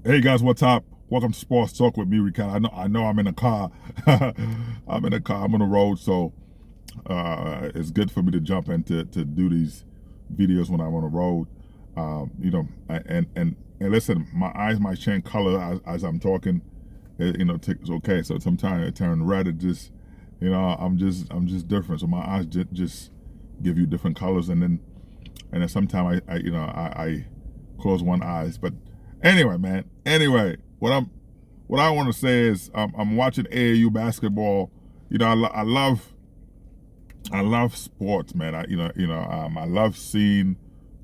Hey guys, what's up? Welcome to Sports Talk with me, Ricardo. I know I'm in a car. I'm in a car. I'm on the road, so it's good for me to jump in to do these videos when I'm on the road. And listen, my eyes might change color as I'm talking. It's okay. So sometimes it turns red. It just, I'm just different. So my eyes just give you different colors, and then sometimes I close one eyes. But anyway, man. Anyway, what I want to say is I'm watching AAU basketball. I love sports, man. I love seeing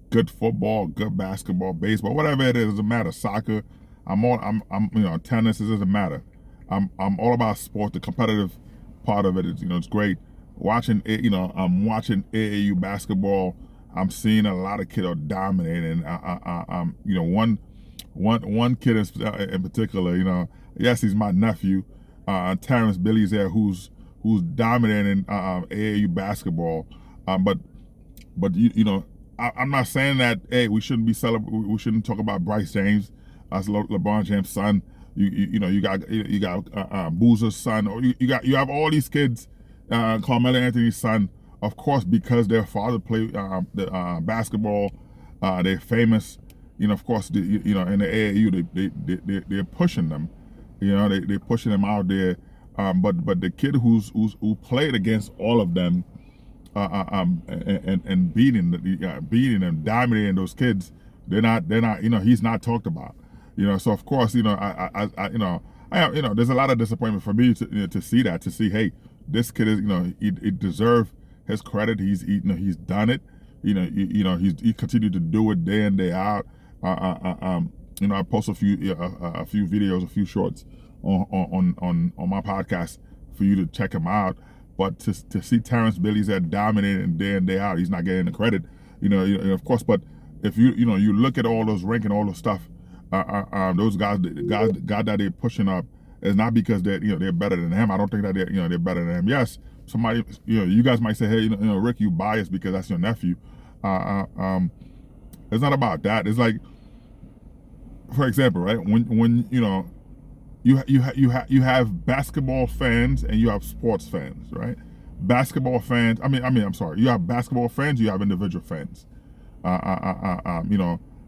good football, good basketball, baseball, whatever it is. It doesn't matter. Soccer. Tennis. It doesn't matter. I'm all about sport. The competitive part of it is, it's great. I'm watching AAU basketball. I'm seeing a lot of kids are dominating. One kid in particular, yes, he's my nephew, Terrence Belizaire, who's dominating AAU basketball. But I'm not saying that we shouldn't be we shouldn't talk about Bryce James, as LeBron James' son. You got Boozer's son, or you have all these kids, Carmelo Anthony's son, of course, because their father played basketball. They're famous. Of course, in the AAU, they're pushing them. They're pushing them out there. But the kid who played against all of them, and beating and dominating those kids, they're not. He's not talked about. So of course, there's a lot of disappointment for me to see that, to see, hey, this kid is, he deserves his credit. He's done it. He continued to do it day in, day out. I post a few videos, a few shorts on my podcast for you to check him out. But to see Terrence Belizaire dominating day in, day out, he's not getting the credit. Of course. But if you look at all those ranking, all those stuff, those guys that they're pushing up, is not because they're better than him. I don't think that they're better than him. Yes, somebody, you guys might say, hey, Rick, you biased because that's your nephew. It's not about that. It's like, for example, right? When you have basketball fans and you have sports fans, right? Basketball fans. I'm sorry. You have basketball fans. You have individual fans.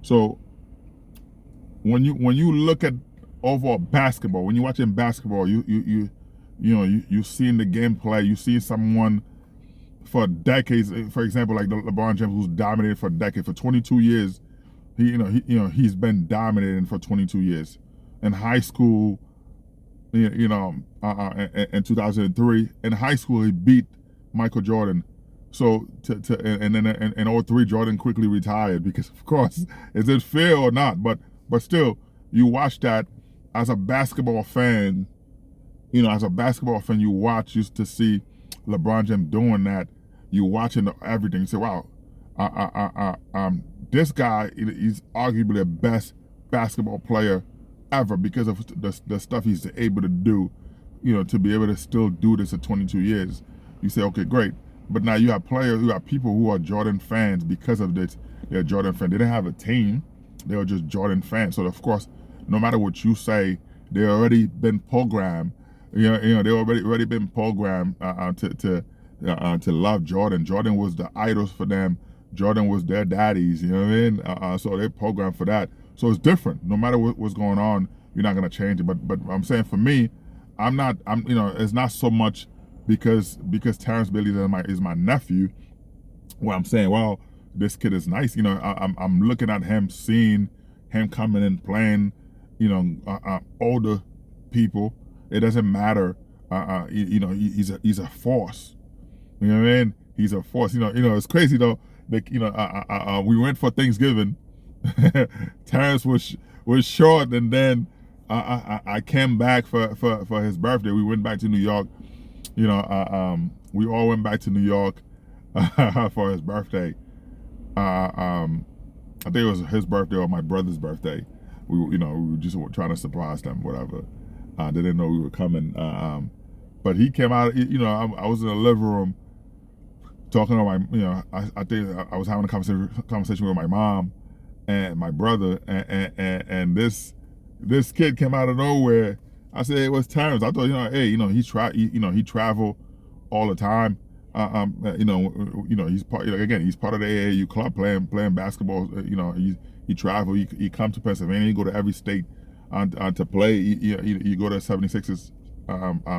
So when you look at overall basketball, when you're watching basketball, you seeing the gameplay. You see someone for decades. For example, like LeBron James, who's dominated for decades, for 22 years. He's been dominating for 22 years. In high school, in 2003, in high school he beat Michael Jordan. So and then in 03, Jordan quickly retired because, of course, is it fair or not? But still, you watch that as a basketball fan. You watch just to see LeBron James doing that. You watching everything. You say, wow, this guy is arguably the best basketball player ever because of the stuff he's able to do, to be able to still do this at 22 years. You say, okay, great. But now you have people who are Jordan fans because of this. They're Jordan fans. They didn't have a team. They were just Jordan fans. So, of course, no matter what you say, they already been programmed. They already been programmed to love Jordan. Jordan was the idols for them. Jordan was their daddies, you know what I mean? So they're programmed for that. So it's different. No matter what's going on, you're not gonna change it. But I'm saying, for me, it's not so much because Terrence Belizaire is my nephew. Where I'm saying, well, this kid is nice. I'm looking at him, seeing him coming and playing. Older people. It doesn't matter. He's a force. You know what I mean? He's a force. It's crazy though. We went for Thanksgiving. Terrence was short, and then I came back for his birthday. We went back to New York. We all went back to New York for his birthday. I think it was his birthday or my brother's birthday. We were just trying to surprise them, whatever. They didn't know we were coming. But he came out. I was in the living room talking to my, I think I was having a conversation with my mom and my brother, and this this kid came out of nowhere. I said it was Terrence. I thought, hey, he travel all the time. He's part of the AAU club playing basketball. He travel. He come to Pennsylvania. He go to every state to play. You go to 76ers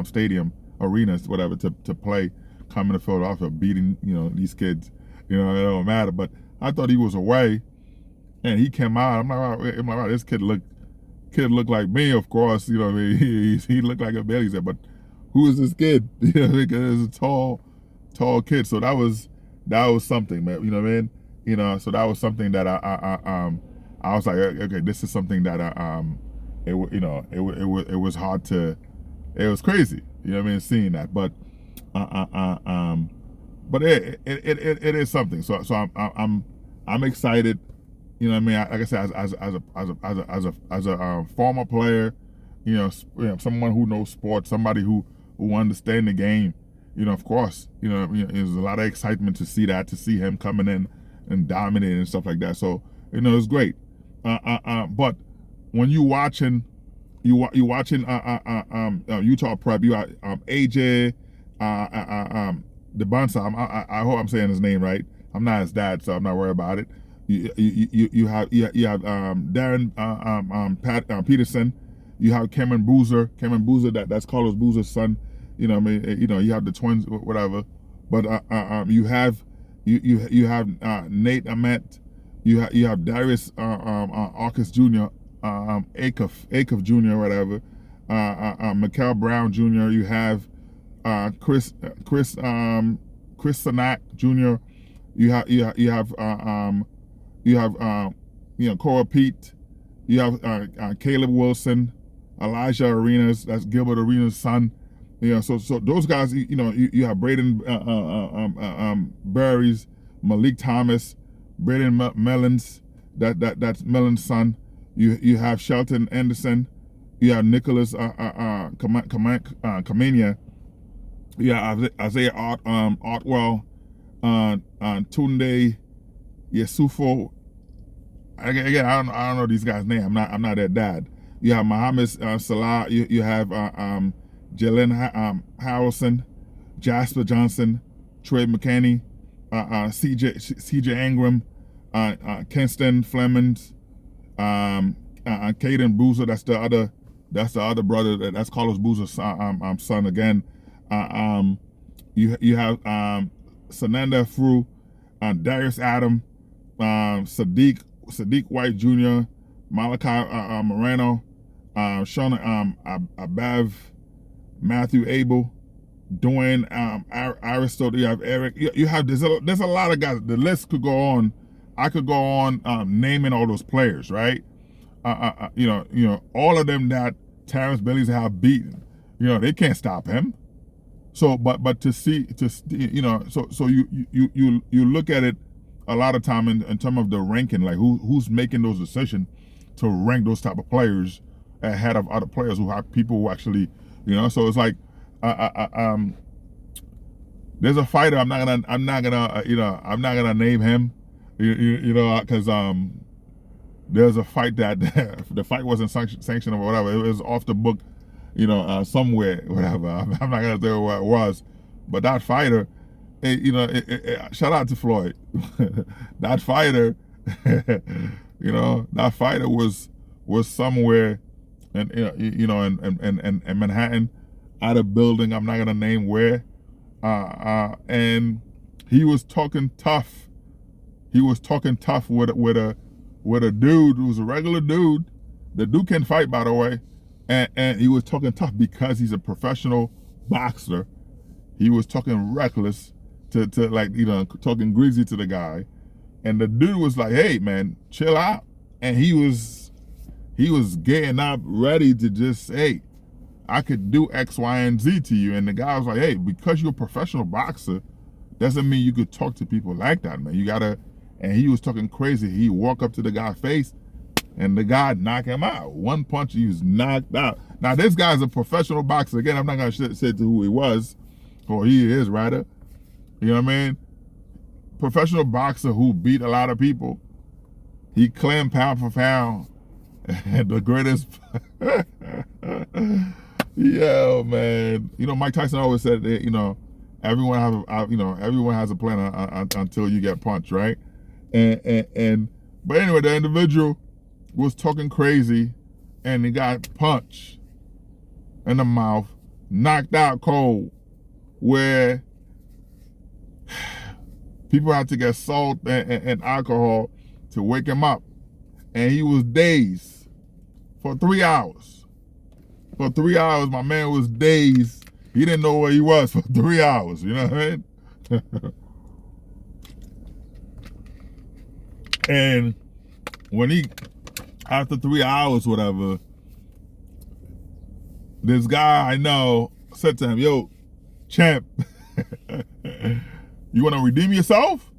stadium arenas, whatever, to play. Coming to Philadelphia, beating these kids. It don't matter. But I thought he was away, and he came out. I'm like, wow, this kid looked like me, of course. What I mean, he looked like a Belizaire, but who is this kid? Because it's a tall kid. So that was something, man. You know what I mean? So that was something that I was like, okay, this is something that it was hard to, it was crazy. You know what I mean? Seeing that, but it is something. So I'm excited. You know what I mean? Like I said, as a former player, someone who knows sports, somebody who understands the game. Of course, there's a lot of excitement to see him coming in and dominating and stuff like that. So, it's great. But when you watching Utah Prep, you are AJ DeBonsa. I hope I'm saying his name right. I'm not his dad, so I'm not worried about it. You have Darren Peterson. You have Cameron Boozer. That's Carlos Boozer's son. You have the twins, whatever. But you have Nate Amet. You have Darius Arcus Jr. Acuff Jr. whatever. Mikael Brown Jr. You have Chris Sanak Jr. You have Cora Pete. You have Caleb Wilson, Elijah Arenas. That's Gilbert Arenas' son. So those guys. You have Braden Berries, Malik Thomas, Braden Mellons. That's Mellons' son. You have Shelton Anderson. You have Nicholas Kamania. You have Isaiah Artwell, Tunde Yesufo. Again, I don't know these guys' name. I'm not their dad. You have Mohammed Salah. You have Jalen Harrelson, Jasper Johnson, Trey McKinney, CJ Ingram, Kinston Flemings, Caden Boozer. That's the other brother. That's Carlos Boozer's son again. You have Sananda Fru, Darius Adam, Sadiq White Jr., Malachi Moreno, Sean Abav, Matthew Abel, Dwayne Aristotle. You have Eric. You have there's a lot of guys. The list could go on. I could go on naming all those players, right? All of them that Terrence Belizaire have beaten. They can't stop him. So, but to see, so you look at it a lot of time in terms of the ranking, like who's making those decisions to rank those type of players ahead of other players who have people who actually, So it's like, there's a fighter. I'm not gonna name him, because there's a fight that the fight wasn't sanctioned or whatever. It was off the book. Somewhere, whatever. I'm not gonna say where it was, but that fighter, shout out to Floyd. That fighter, that fighter was somewhere, in Manhattan, at a building. I'm not gonna name where, and he was talking tough. He was talking tough with a dude who's a regular dude. The dude can fight, by the way. And he was talking tough because he's a professional boxer. He was talking reckless to talking greasy to the guy. And the dude was like, hey man, chill out. And he was getting up ready to just say, I could do X, Y, and Z to you. And the guy was like, hey, because you're a professional boxer, doesn't mean you could talk to people like that, man. And he was talking crazy. He walked up to the guy's face, and the guy knocked him out. One punch, he was knocked out. Now, this guy's a professional boxer. Again, I'm not going to say to who he was, or he is, rather. You know what I mean? Professional boxer who beat a lot of people. He claimed pound for pound The greatest. Yeah, man. You know, Mike Tyson always said that, everyone has a plan until you get punched, right? But anyway, the individual was talking crazy, and he got punched in the mouth, knocked out cold, where people had to get salt and alcohol to wake him up, and he was dazed for 3 hours. For 3 hours, my man was dazed. He didn't know where he was for 3 hours. You know what I mean? And when after 3 hours, whatever, this guy I know said to him, "Yo, champ, you want to redeem yourself?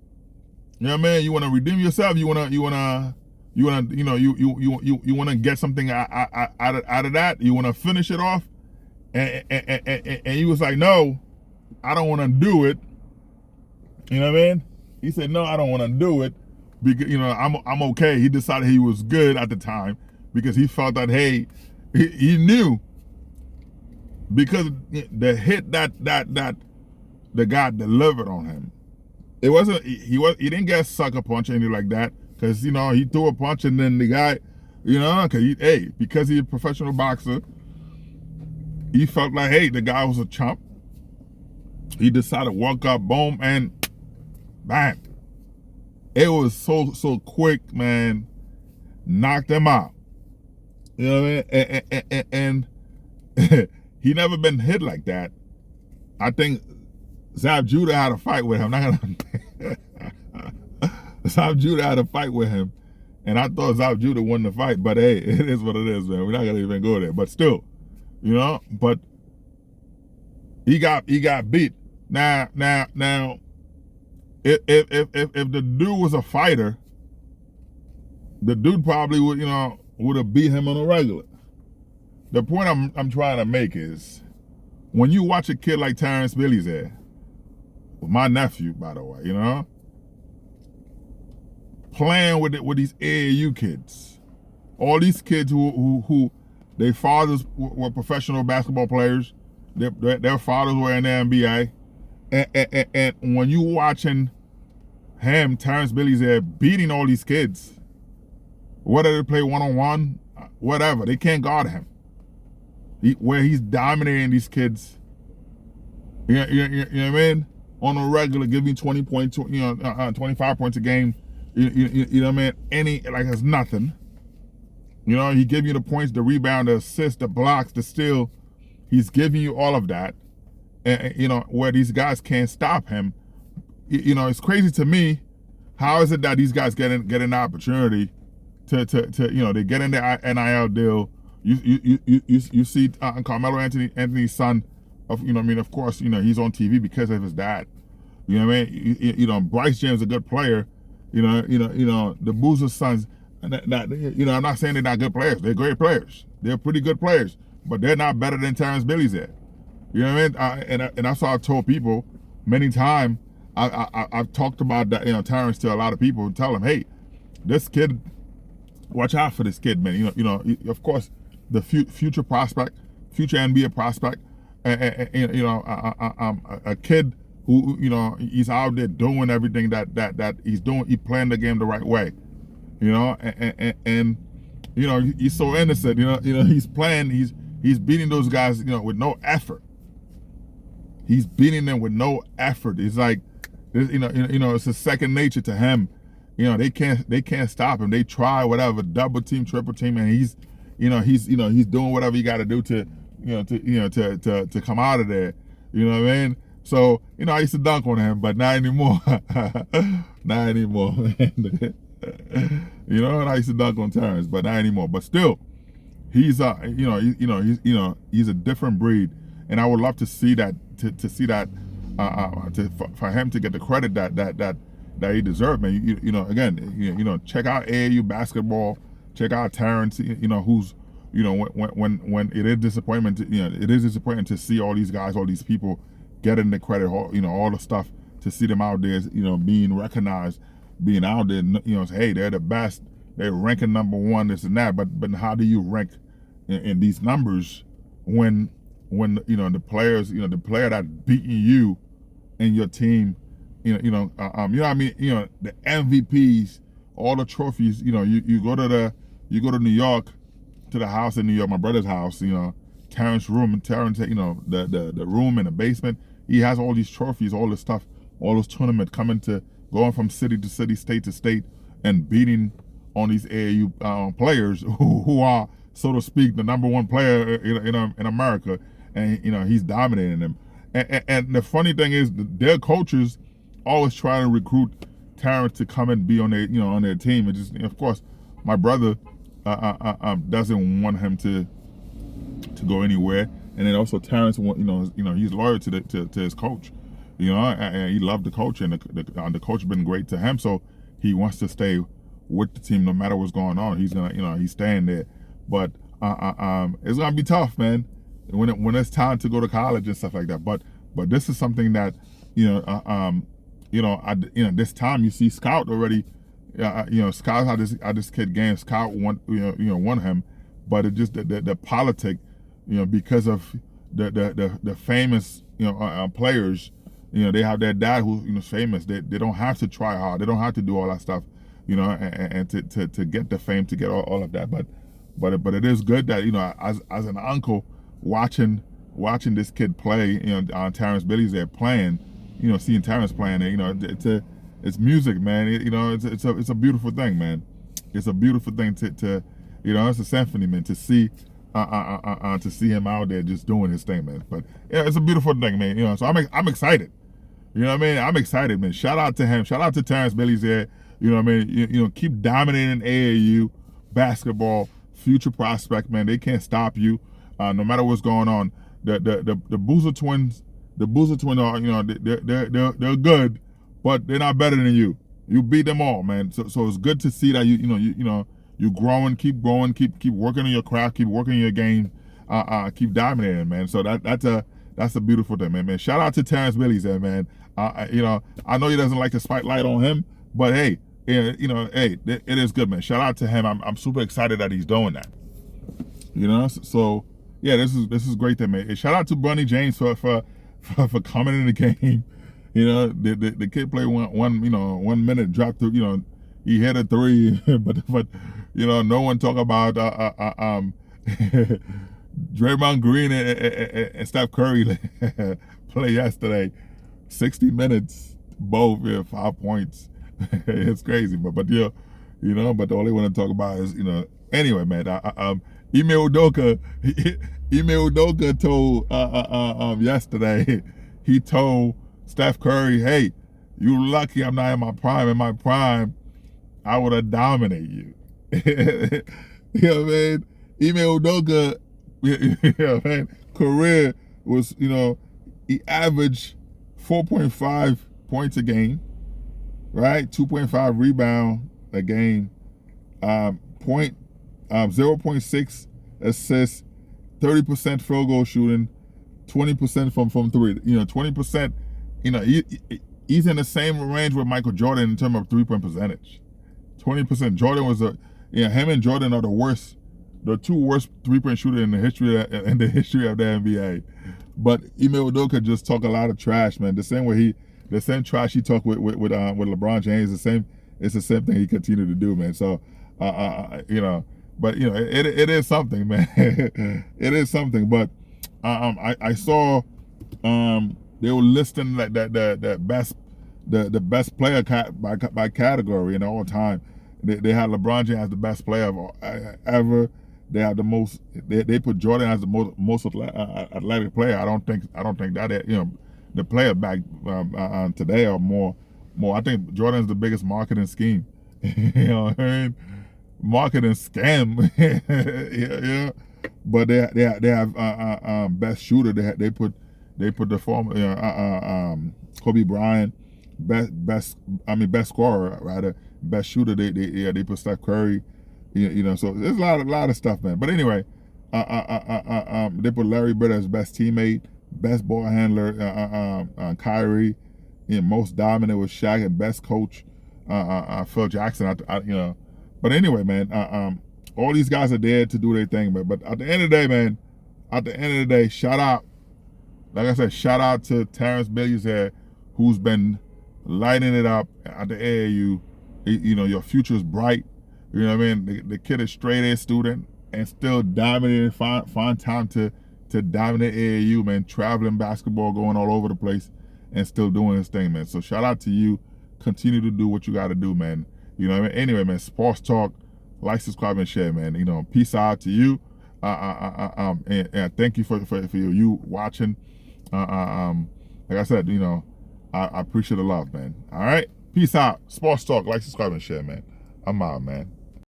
You know what I mean? You want to redeem yourself? You want to get something out of that? You want to finish it off?" And he was like, "No, I don't want to do it." You know what I mean? He said, "No, I don't want to do it because I'm okay." He decided he was good at the time because he felt that, hey, he knew, because the hit that the guy delivered on him, it wasn't he didn't get sucker punch or anything like that, because he threw a punch and then the guy, because he's a professional boxer, he felt like, hey, the guy was a chump. He decided to walk up, boom, and bam. It was so quick, man. Knocked him out. You know what I mean? And he never been hit like that. I think Zab Judah had a fight with him. Zab Judah had a fight with him, and I thought Zab Judah won the fight. But hey, it is what it is, man. We're not gonna even go there. But still, but he got beat. Now, if the dude was a fighter, the dude probably would have beat him on a regular. The point I'm trying to make is, when you watch a kid like Terrence Belizaire, my nephew, by the way, playing with these AAU kids, all these kids who their fathers were professional basketball players, their fathers were in the NBA, and when you watching him, Terrence Belizaire, beating all these kids, whether they play one-on-one, whatever, they can't guard him. Where he's dominating these kids, you know what I mean? On a regular, giving 20 points, 25 points a game, you know what I mean? It's nothing. He give you the points, the rebound, the assist, the blocks, the steal. He's giving you all of that, and where these guys can't stop him. It's crazy to me. How is it that these guys get an opportunity to they get in the NIL deal? You see Carmelo Anthony's son, of course, he's on TV because of his dad. You know what I mean? Bryce James is a good player. The Boozer sons. I'm not saying they're not good players. They're great players. They're pretty good players, but they're not better than Terrence Belizaire. You know what I mean? And that's why I've told people many times. I've talked about that, Terrence, to a lot of people. Tell them, hey, this kid, watch out for this kid, man. Of course, the future prospect, future NBA prospect, a kid who, he's out there doing everything that he's doing. He's playing the game the right way, and he's so innocent. He's playing. He's beating those guys, with no effort. He's beating them with no effort. It's like, it's a second nature to him. They can't stop him. They try whatever, double team, triple team, and he's doing whatever you got to do to come out of there. You know what I mean? So I used to dunk on him, but not anymore. Not anymore. And I used to dunk on Terrence, but not anymore. But still, he's he's a different breed, and I would love to see that. To see that, for him to get the credit that he deserved, man. Again, check out AAU basketball. Check out Terrence. Who's when it is disappointment. It is disappointing to see all these guys, all these people getting the credit. All the stuff, to see them out there, being recognized, being out there. Hey, they're the best. they're ranking number one, this and that. But how do you rank in these numbers when the players, the player that beating you and your team, you know what I mean, the MVPs, all the trophies, you go to New York, to the house in New York, my brother's house, Terrence room, the room in the basement, he has all these trophies, all this stuff, all those tournaments, going from city to city, state to state, and beating on these AAU players who are, so to speak, the number one player in America, and he's dominating them. And the funny thing is, their coaches always try to recruit Terrence to come and be on their team. And just, of course, my brother doesn't want him to go anywhere. And then also Terrence, he's loyal to his coach. And he loved the coach, and the coach has been great to him. So he wants to stay with the team no matter what's going on. He's gonna, he's staying there. But it's gonna be tough, man, when it's time to go to college and stuff like that. But this is something that this time you see Scout already. Scout had this kid game. Scout won him, but it just the politic, because of the famous players. They have their dad who's famous. They don't have to try hard. They don't have to do all that stuff, and to get the fame, to get all of that. But it is good that as an uncle watching this kid play, Terrence Belizaire playing, seeing Terrence playing it, it's music, man. It's a beautiful thing, man. It's a beautiful thing to it's a symphony, man, to see him out there just doing his thing, man. But it's a beautiful thing, man. So I'm excited. I'm excited, man. Shout out to him. Shout out to Terrence Belizaire. Keep dominating AAU basketball. Future prospect, man. They can't stop you, no matter what's going on. The Boozer twins are, they're good, but they're not better than you. You beat them all, man. So it's good to see that you growing, keep working on your craft, keep working on your game, keep dominating, man. So that's a beautiful thing, man. Shout out to Terrence Belizaire, man. I know he doesn't like the spotlight on him, but hey, it is good, man. Shout out to him. I'm super excited that he's doing that. So yeah, this is great, then, man. Shout out to Bronny James for coming in the game. The kid played one minute, dropped through. He hit a three, but no one talk about Draymond Green and Steph Curry play yesterday. 60 minutes, both 5 points. It's crazy, but but the only one to talk about is anyway, man. Ime Udoka told yesterday. He told Steph Curry, "Hey, you lucky I'm not in my prime. In my prime, I would have dominated you." Man. Ime Udoka, man, career was, he averaged 4.5 points a game, right? 2.5 rebound a game, 0.6 assists, 30% field goal shooting, 20% from three. 20%. He's in the same range with Michael Jordan in terms of 3-point percentage. 20%. Jordan was him and Jordan are the two worst 3-point shooters in the history of the NBA. But Ime Udoka just talk a lot of trash, man. The same trash he talked with LeBron James. It's the same thing he continued to do, man. So but it is something, man. It is something. But I saw they were listing like the best player by category in all time. They had LeBron James as the best player ever. They have the most. They put Jordan as the most athletic player. I don't think that the player back today are more. I think Jordan's the biggest marketing scheme. What I mean? Marketing scam. yeah. But they have best shooter. They put the former Kobe Bryant best scorer rather, best shooter. They put Steph Curry. So there's a lot of stuff, man. But anyway, they put Larry Bird as best teammate, best ball handler, Kyrie, most dominant was Shaq, and best coach, Phil Jackson. But anyway, man, all these guys are there to do their thing, man. But at the end of the day, man, at the end of the day, shout out, like I said, shout out to Terrence Belizaire, who's been lighting it up at the AAU. You know, your future is bright. You know what I mean? The kid is straight A student and still dominating, find time to dominate AAU, man, traveling basketball, going all over the place and still doing his thing, man. So shout out to you. Continue to do what you got to do, man. You know what I mean? Anyway, man, Sports Talk, like, subscribe, and share, man. You know, peace out to you. And thank you for you watching. Like I said, you know, I appreciate the love, man. All right? Peace out. Sports Talk, like, subscribe, and share, man. I'm out, man.